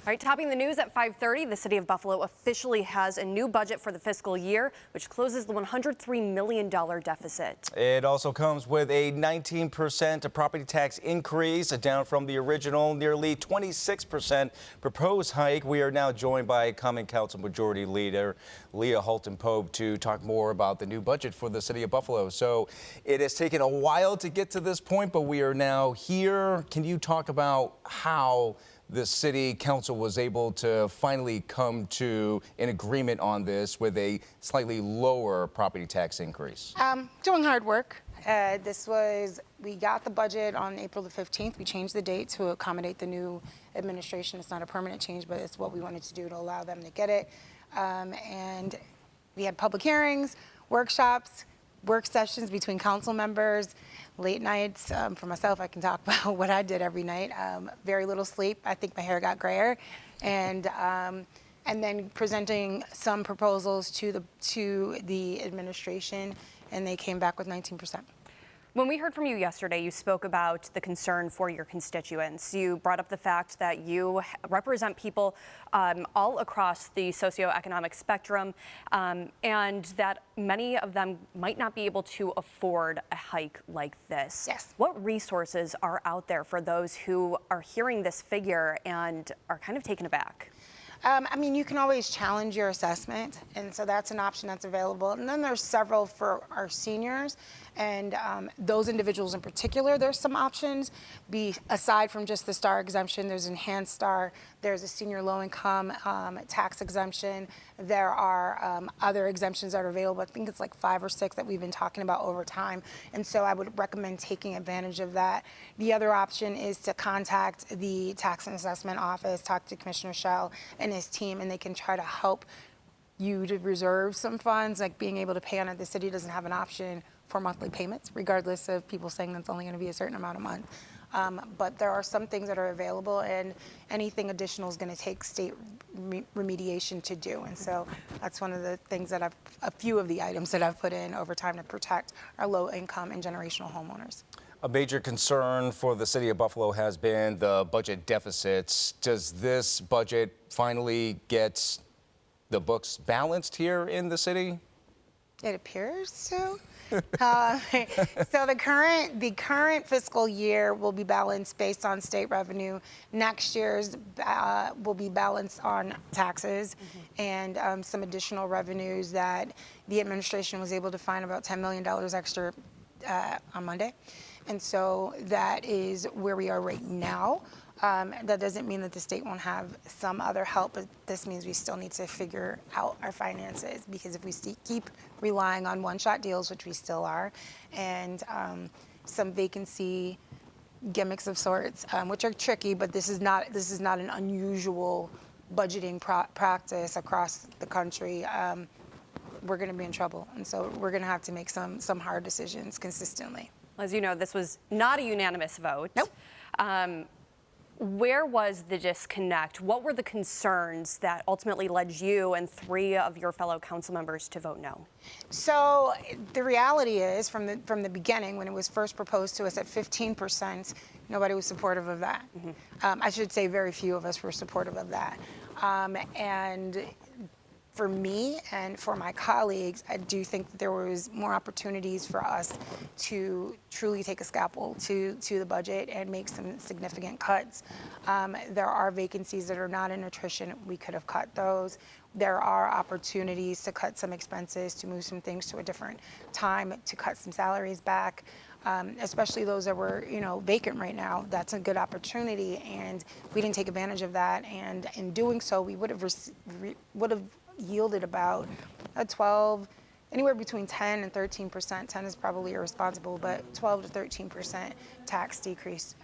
All right, topping the news at 5:30, the city of Buffalo officially has a new budget for the fiscal year, which closes the $103 million deficit. It also comes with a 19% property tax increase, down from the original nearly 26% proposed hike. We are now joined by Common Council Majority Leader Leah Halton-Pope to talk more about the new budget for the city of Buffalo. So it has taken a while to get to this point, but we are now here. Can you talk about how the city council was able to finally come to an agreement on this with a slightly lower property tax increase? Doing hard work. We got the budget on April the 15th. We changed the date to accommodate the new administration. It's not a permanent change, but it's what we wanted to do to allow them to get it. And we had public hearings, workshops, work sessions between council members, late nights. For myself, I can talk about what I did every night. Very little sleep. I think my hair got grayer. And then presenting some proposals to the administration, and they came back with 19%. When we heard from you yesterday, you spoke about the concern for your constituents. You brought up the fact that you represent people all across the socioeconomic spectrum, and that many of them might not be able to afford a hike like this. Yes. What resources are out there for those who are hearing this figure and are kind of taken aback? I mean, you can always challenge your assessment, and so that's an option that's available. And then there's several for our seniors, and those individuals in particular, there's some options. Aside from just the STAR exemption, there's enhanced STAR, there's a senior low-income tax exemption. There are other exemptions that are available. I think it's like 5 or 6 that we've been talking about over time, and so I would recommend taking advantage of that. The other option is to contact the Tax and Assessment Office, talk to Commissioner Schell and his team, and they can try to help you to reserve some funds, like being able to pay on it. The city doesn't have an option for monthly payments, regardless of people saying that's only going to be a certain amount a month. But there are some things that are available, and anything additional is going to take state remediation to do. And so that's one of the things that a few of the items that I've put in over time to protect our low income and generational homeowners. A major concern for the city of Buffalo has been the budget deficits. Does this budget finally get the books balanced here in the city? It appears so. So the current fiscal year will be balanced based on state revenue. Next year's will be balanced on taxes and some additional revenues that the administration was able to find, about $10 million extra on Monday. And so that is where we are right now. That doesn't mean that the state won't have some other help, but this means we still need to figure out our finances, because if we keep relying on one-shot deals, which we still are, and some vacancy gimmicks of sorts, which are tricky, but this is not an unusual budgeting practice across the country. We're going to be in trouble, and so we're going to have to make some hard decisions consistently. As you know, this was not a unanimous vote. Nope. Where was the disconnect? What were the concerns that ultimately led you and 3 of your fellow council members to vote no? So the reality is, from the beginning, when it was first proposed to us at 15%, nobody was supportive of that. I should say very few of us were supportive of that. And for me and for my colleagues, I do think that there was more opportunities for us to truly take a scalpel to the budget and make some significant cuts. There are vacancies that are not in nutrition. We could have cut those. There are opportunities to cut some expenses, to move some things to a different time, to cut some salaries back. Especially those that were, vacant right now. That's a good opportunity, and we didn't take advantage of that. And in doing so, we would have yielded about a 12, anywhere between 10 and 13%. 10 is probably irresponsible, but 12 to 13% tax decrease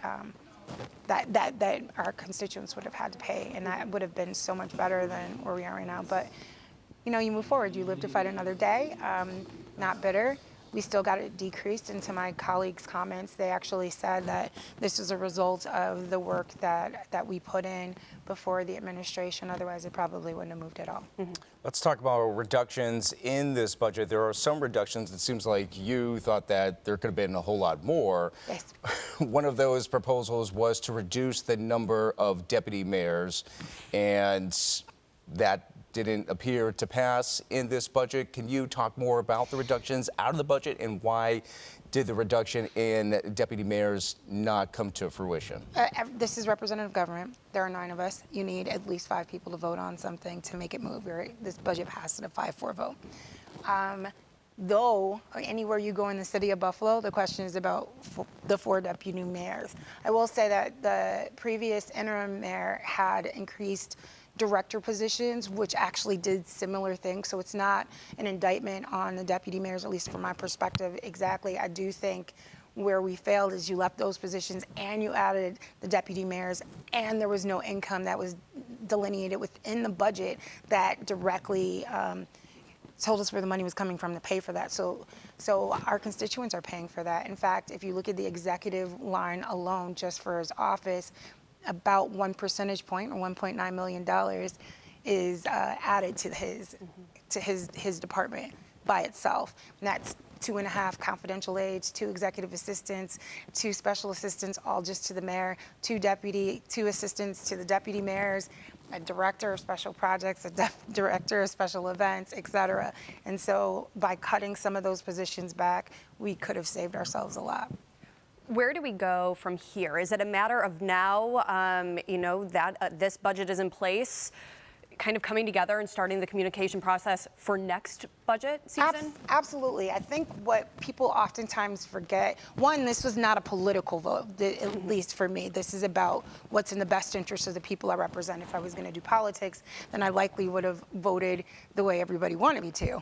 that our constituents would have had to pay, and that would have been so much better than where we are right now. But you move forward. You live to fight another day. Not bitter. we still got it decreased. And to my colleagues' comments, they actually said that this is a result of the work that we put in before the administration. Otherwise, it probably wouldn't have moved at all. Let's talk about reductions in this budget. There are some reductions. It seems like you thought that there could have been a whole lot more. Yes. One of those proposals was to reduce the number of deputy mayors, and that didn't appear to pass in this budget. Can you talk more about the reductions out of the budget, and why did the reduction in deputy mayors not come to fruition? This is representative government. There are 9 of us. You need at least 5 people to vote on something to make it move. This budget passed at a 5-4 vote. Though, anywhere you go in the city of Buffalo, the question is about the 4 deputy mayors. I will say that the previous interim mayor had increased director positions, which actually did similar things. So it's not an indictment on the deputy mayors, at least from my perspective. Exactly. I do think where we failed is you left those positions and you added the deputy mayors, and there was no income that was delineated within the budget that directly told us where the money was coming from to pay for that. So our constituents are paying for that. In fact, if you look at the executive line alone, just for his office, about 1 percentage point, or $1.9 million, is added to his department by itself. And that's 2.5 confidential aides, 2 executive assistants, 2 special assistants, all just to the mayor, 2 assistants to the deputy mayors, a director of special projects, a director of special events, et cetera. And so by cutting some of those positions back, we could have saved ourselves a lot. Where do we go from here? Is it a matter of now, that this budget is in place, kind of coming together and starting the communication process for next budget season? Absolutely. I think what people oftentimes forget, one, this was not a political vote, at least for me. This is about what's in the best interest of the people I represent. If I was going to do politics, then I likely would have voted the way everybody wanted me to.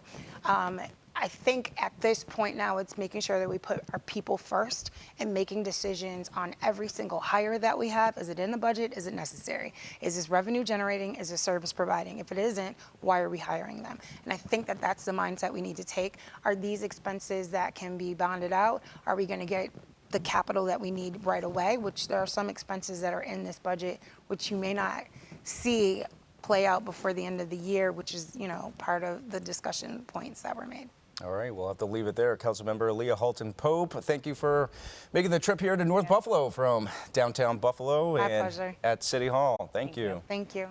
I think at this point now, it's making sure that we put our people first and making decisions on every single hire that we have. Is it in the budget? Is it necessary? Is this revenue generating? Is this service providing? If it isn't, why are we hiring them? And I think that that's the mindset we need to take. Are these expenses that can be bonded out? Are we going to get the capital that we need right away? Which there are some expenses that are in this budget, which you may not see play out before the end of the year, which is, part of the discussion points that were made. All right, we'll have to leave it there. Councilmember Leah Halton-Pope, thank you for making the trip here to North Buffalo from downtown Buffalo My pleasure. At City Hall. Thank you. Thank you.